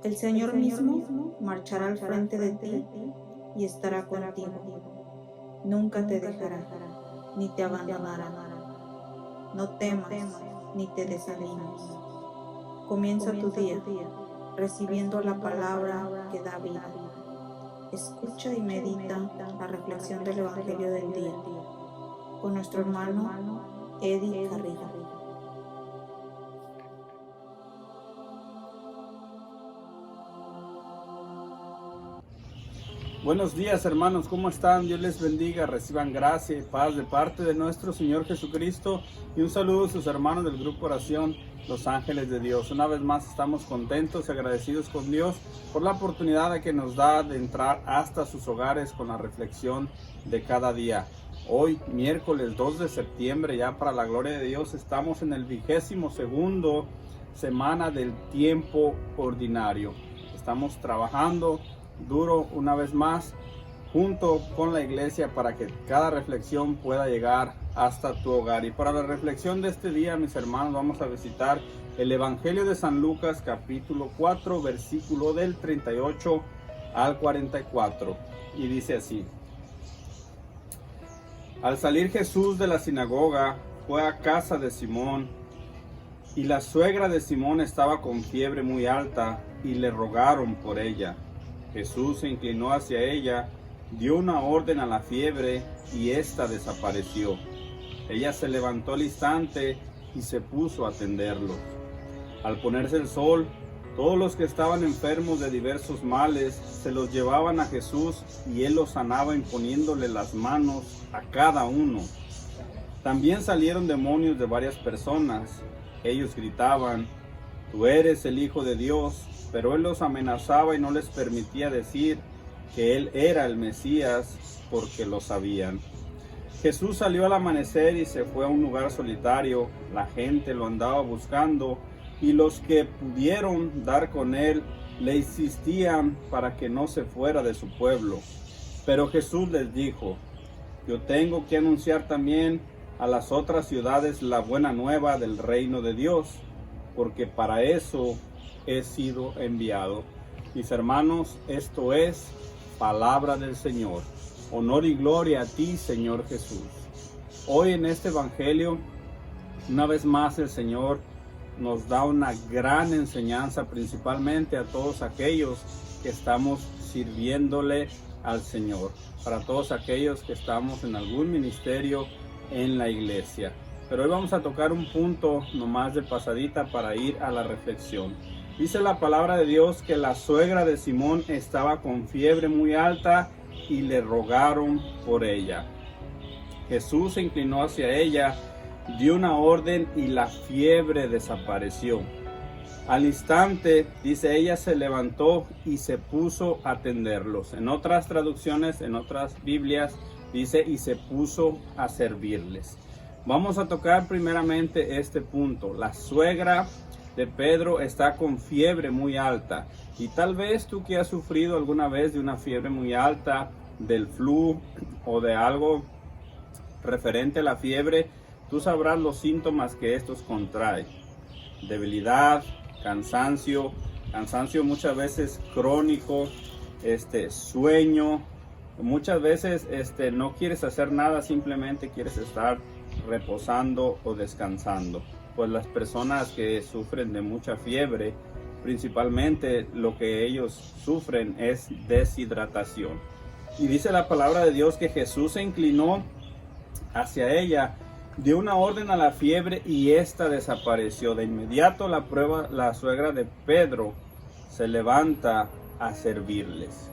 El Señor mismo marchará al frente de ti y estará contigo. Nunca te dejará, ni te abandonará. No temas, ni te desanimes. Comienza tu día recibiendo la palabra que da vida. Escucha y medita la reflexión del Evangelio del día con nuestro hermano Eddie Carrillo. Buenos días, hermanos, ¿cómo están? Dios les bendiga, reciban gracia y paz de parte de nuestro Señor Jesucristo y un saludo a sus hermanos del Grupo Oración Los Ángeles de Dios. Una vez más estamos contentos y agradecidos con Dios por la oportunidad que nos da de entrar hasta sus hogares con la reflexión de cada día. Hoy, miércoles 2 de septiembre, ya para la gloria de Dios, estamos en el 22º semana del tiempo ordinario. Estamos trabajando duro una vez más junto con la iglesia para que cada reflexión pueda llegar hasta tu hogar. Y para la reflexión de este día, mis hermanos, vamos a visitar el Evangelio de San Lucas, capítulo 4, versículo del 38 al 44, y dice así: Al salir Jesús de la sinagoga, fue a casa de Simón, y la suegra de Simón estaba con fiebre muy alta, y le rogaron por ella. Jesús se inclinó hacia ella, dio una orden a la fiebre y ésta desapareció. Ella se levantó al instante y se puso a atenderlos. Al ponerse el sol, todos los que estaban enfermos de diversos males se los llevaban a Jesús y él los sanaba imponiéndole las manos a cada uno. También salieron demonios de varias personas. Ellos gritaban: «Tú eres el Hijo de Dios», pero él los amenazaba y no les permitía decir que él era el Mesías, porque lo sabían. Jesús salió al amanecer y se fue a un lugar solitario. La gente lo andaba buscando y los que pudieron dar con él le insistían para que no se fuera de su pueblo. Pero Jesús les dijo: «Yo tengo que anunciar también a las otras ciudades la buena nueva del reino de Dios, porque para eso he sido enviado». Mis hermanos, esto es palabra del Señor. Honor y gloria a ti, Señor Jesús. Hoy en este evangelio, una vez más el Señor nos da una gran enseñanza, principalmente a todos aquellos que estamos sirviéndole al Señor, para todos aquellos que estamos en algún ministerio en la iglesia. Pero hoy vamos a tocar un punto nomás de pasadita para ir a la reflexión. Dice la palabra de Dios que la suegra de Simón estaba con fiebre muy alta y le rogaron por ella. Jesús se inclinó hacia ella, dio una orden y la fiebre desapareció. Al instante, dice, ella se levantó y se puso a atenderlos. En otras traducciones, en otras Biblias, dice, y se puso a servirles. Vamos a tocar primeramente este punto. La suegra de Pedro está con fiebre muy alta, y tal vez tú que has sufrido alguna vez de una fiebre muy alta, del flu o de algo referente a la fiebre, tú sabrás los síntomas que estos contraen: debilidad, cansancio muchas veces crónico, sueño, muchas veces no quieres hacer nada, simplemente quieres estar reposando o descansando. Pues las personas que sufren de mucha fiebre, principalmente lo que ellos sufren es deshidratación. Y dice la palabra de Dios que Jesús se inclinó hacia ella, dio una orden a la fiebre y ésta desapareció. De inmediato la suegra de Pedro se levanta a servirles.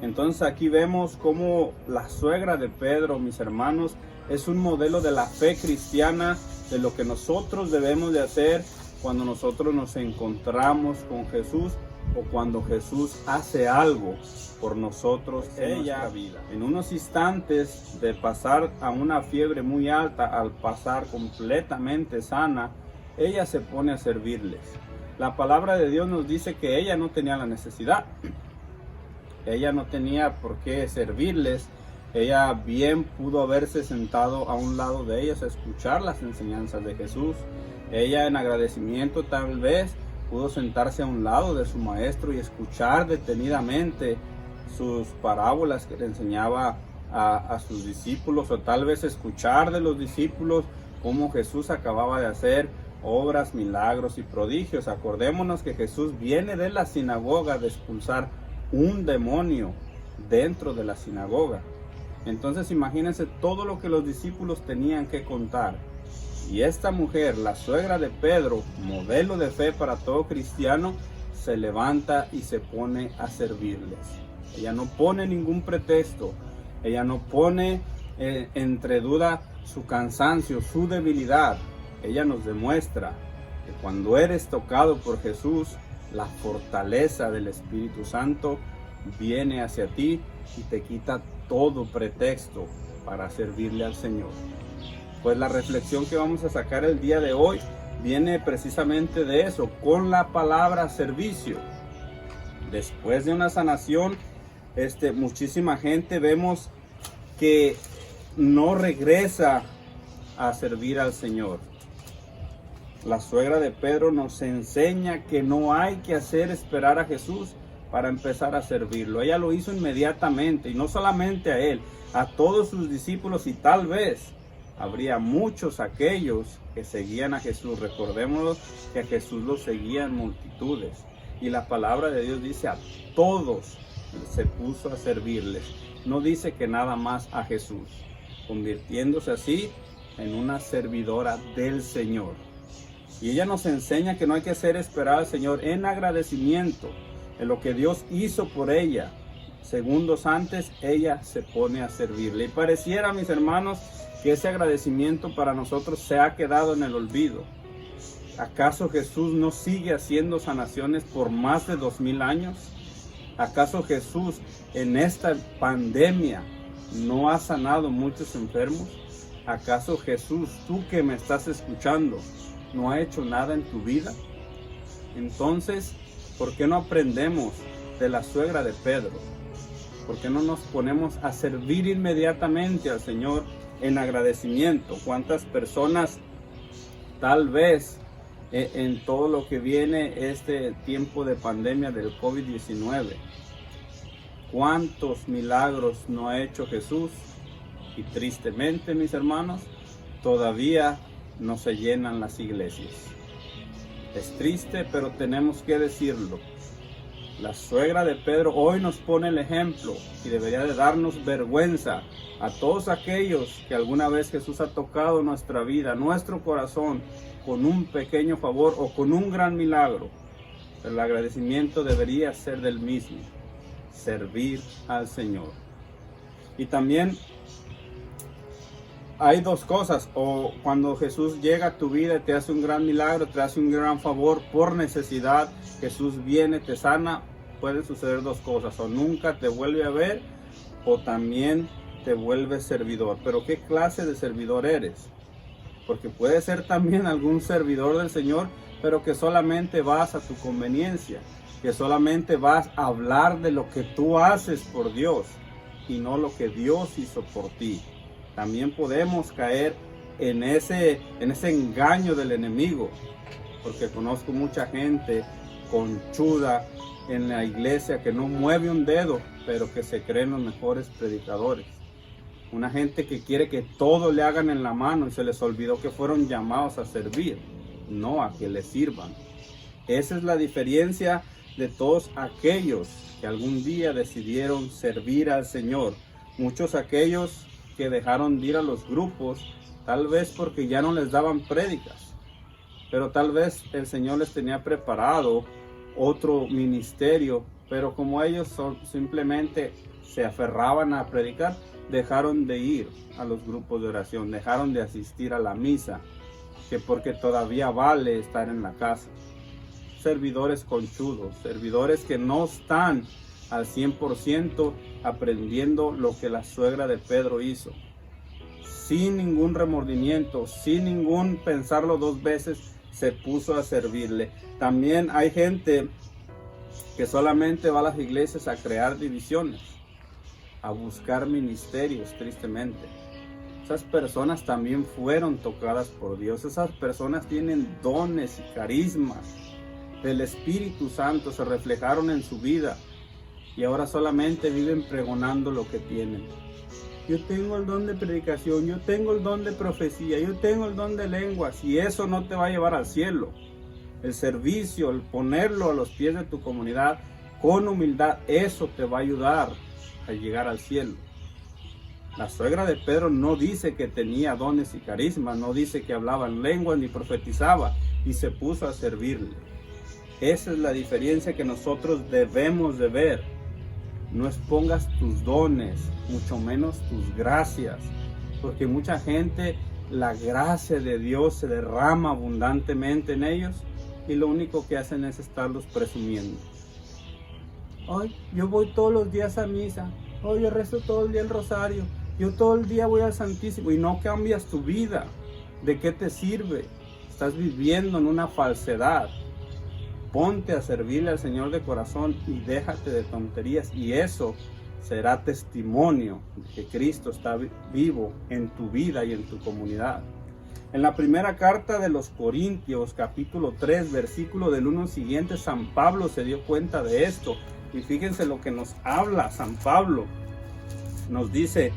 Entonces aquí vemos cómo la suegra de Pedro, mis hermanos, es un modelo de la fe cristiana, de lo que nosotros debemos de hacer cuando nosotros nos encontramos con Jesús o cuando Jesús hace algo por nosotros en nuestra vida. En unos instantes de pasar a una fiebre muy alta, al pasar completamente sana, ella se pone a servirles. La palabra de Dios nos dice que ella no tenía la necesidad. Ella no tenía por qué servirles. Ella bien pudo haberse sentado a un lado de ellas a escuchar las enseñanzas de Jesús. Ella, en agradecimiento tal vez, pudo sentarse a un lado de su maestro y escuchar detenidamente sus parábolas que le enseñaba a sus discípulos, o tal vez escuchar de los discípulos cómo Jesús acababa de hacer obras, milagros y prodigios. Acordémonos que Jesús viene de la sinagoga de expulsar un demonio dentro de la sinagoga. Entonces imagínense todo lo que los discípulos tenían que contar. Y esta mujer, la suegra de Pedro, modelo de fe para todo cristiano, se levanta y se pone a servirles. Ella no pone ningún pretexto. Ella no pone entre duda su cansancio, su debilidad. Ella nos demuestra que cuando eres tocado por Jesús, la fortaleza del Espíritu Santo viene hacia ti y te quita todo pretexto para servirle al Señor. Pues la reflexión que vamos a sacar el día de hoy viene precisamente de eso, con la palabra servicio. Después de una sanación, muchísima gente vemos que no regresa a servir al Señor. La suegra de Pedro nos enseña que no hay que hacer esperar a Jesús para empezar a servirlo. Ella lo hizo inmediatamente, y no solamente a él, a todos sus discípulos, y tal vez habría muchos aquellos que seguían a Jesús. Recordémonos que a Jesús lo seguían multitudes, y la palabra de Dios dice a todos se puso a servirles. No dice que nada más a Jesús, convirtiéndose así en una servidora del Señor. Y ella nos enseña que no hay que hacer esperar al Señor en agradecimiento en lo que Dios hizo por ella. Segundos antes, ella se pone a servirle. Y pareciera, mis hermanos, que ese agradecimiento para nosotros se ha quedado en el olvido. ¿Acaso Jesús no sigue haciendo sanaciones por más de 2000 años? ¿Acaso Jesús en esta pandemia no ha sanado muchos enfermos? ¿Acaso Jesús, tú que me estás escuchando, no ha hecho nada en tu vida? Entonces, ¿por qué no aprendemos de la suegra de Pedro? ¿Por qué no nos ponemos a servir inmediatamente al Señor en agradecimiento? ¿Cuántas personas tal vez en todo lo que viene este tiempo de pandemia del COVID-19, cuántos milagros no ha hecho Jesús? Y tristemente, mis hermanos, todavía no se llenan las iglesias. Es triste, pero tenemos que decirlo. La suegra de Pedro hoy nos pone el ejemplo, y debería de darnos vergüenza a todos aquellos que alguna vez Jesús ha tocado nuestra vida, nuestro corazón, con un pequeño favor o con un gran milagro. Pero el agradecimiento debería ser del mismo: servir al Señor. Y también hay dos cosas: o cuando Jesús llega a tu vida y te hace un gran milagro, te hace un gran favor por necesidad, Jesús viene, te sana, pueden suceder dos cosas: o nunca te vuelve a ver, o también te vuelves servidor. Pero ¿qué clase de servidor eres? Porque puede ser también algún servidor del Señor, pero que solamente vas a tu conveniencia, que solamente vas a hablar de lo que tú haces por Dios y no lo que Dios hizo por ti. También podemos caer en ese engaño del enemigo, porque conozco mucha gente conchuda en la iglesia que no mueve un dedo, pero que se creen los mejores predicadores. Una gente que quiere que todo le hagan en la mano, y se les olvidó que fueron llamados a servir, no a que les sirvan. Esa es la diferencia de todos aquellos que algún día decidieron servir al Señor. Muchos aquellos que dejaron de ir a los grupos, tal vez porque ya no les daban prédicas, pero tal vez el Señor les tenía preparado otro ministerio, pero como ellos simplemente se aferraban a predicar, dejaron de ir a los grupos de oración, dejaron de asistir a la misa, que porque todavía vale estar en la casa. Servidores conchudos, servidores que no están al 100% aprendiendo lo que la suegra de Pedro hizo. Sin ningún remordimiento, sin ningún pensarlo dos veces, se puso a servirle. También hay gente que solamente va a las iglesias a crear divisiones, a buscar ministerios, tristemente. Esas personas también fueron tocadas por Dios. Esas personas tienen dones y carismas del Espíritu Santo se reflejaron en su vida y ahora solamente viven pregonando lo que tienen. Yo tengo el don de predicación, yo tengo el don de profecía, yo tengo el don de lenguas, y eso no te va a llevar al cielo. El servicio, el ponerlo a los pies de tu comunidad con humildad, eso te va a ayudar a llegar al cielo. La suegra de Pedro no dice que tenía dones y carismas, no dice que hablaba en lenguas ni profetizaba, y se puso a servirle. Esa es la diferencia que nosotros debemos de ver. No expongas tus dones, mucho menos tus gracias, porque mucha gente, la gracia de Dios se derrama abundantemente en ellos y lo único que hacen es estarlos presumiendo. Hoy yo voy todos los días a misa, hoy yo rezo todo el día el rosario, yo todo el día voy al Santísimo, y no cambias tu vida. ¿De qué te sirve? Estás viviendo en una falsedad. Ponte a servirle al Señor de corazón y déjate de tonterías, y eso será testimonio de que Cristo está vivo en tu vida y en tu comunidad. En la primera carta de los Corintios, capítulo 3, versículo del 1 siguiente, San Pablo se dio cuenta de esto, y fíjense lo que nos habla San Pablo. Nos dice: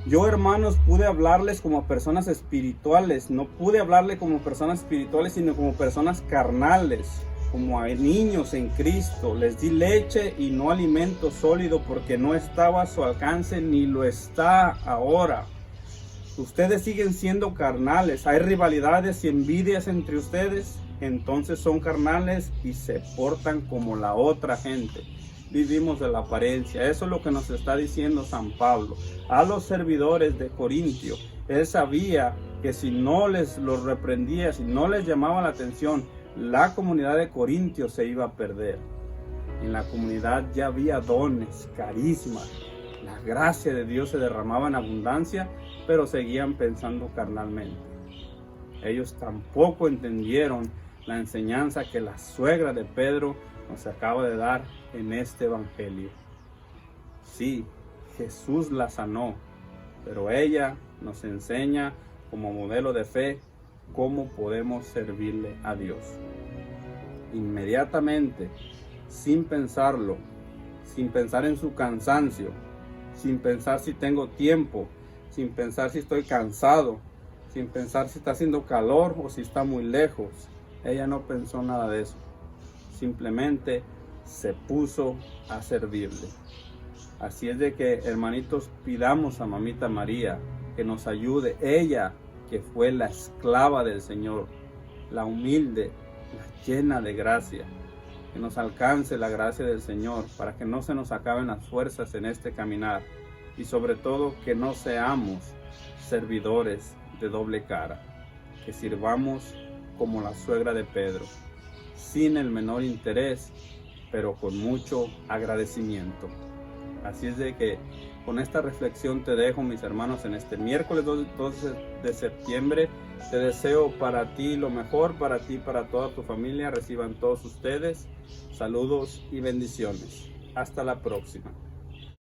yo, hermanos, pude hablarles como personas espirituales, no pude hablarle como personas espirituales, sino como personas carnales, como a niños en Cristo. Les di leche y no alimento sólido, porque no estaba a su alcance ni lo está ahora. Ustedes siguen siendo carnales, hay rivalidades y envidias entre ustedes, entonces son carnales y se portan como la otra gente. Vivimos de la apariencia. Eso es lo que nos está diciendo San Pablo a los servidores de Corintio. Él sabía que si no les los reprendía, si no les llamaba la atención, la comunidad de Corintio se iba a perder. En la comunidad ya había dones, carismas, la gracia de Dios se derramaba en abundancia, pero seguían pensando carnalmente. Ellos tampoco entendieron la enseñanza que la suegra de Pedro nos acaba de dar en este evangelio. Sí, Jesús la sanó, pero ella nos enseña como modelo de fe cómo podemos servirle a Dios. Inmediatamente, sin pensarlo, sin pensar en su cansancio, sin pensar si tengo tiempo, sin pensar si estoy cansado, sin pensar si está haciendo calor o si está muy lejos. Ella no pensó nada de eso. Simplemente se puso a servirle. Así es de que, hermanitos, pidamos a Mamita María que nos ayude. Ella, que fue la esclava del Señor, la humilde, la llena de gracia, que nos alcance la gracia del Señor para que no se nos acaben las fuerzas en este caminar, y sobre todo que no seamos servidores de doble cara, que sirvamos como la suegra de Pedro, sin el menor interés, pero con mucho agradecimiento. Así es de que con esta reflexión te dejo, mis hermanos, en este miércoles 12 de septiembre. Te deseo para ti lo mejor, para ti y para toda tu familia. Reciban todos ustedes saludos y bendiciones. Hasta la próxima.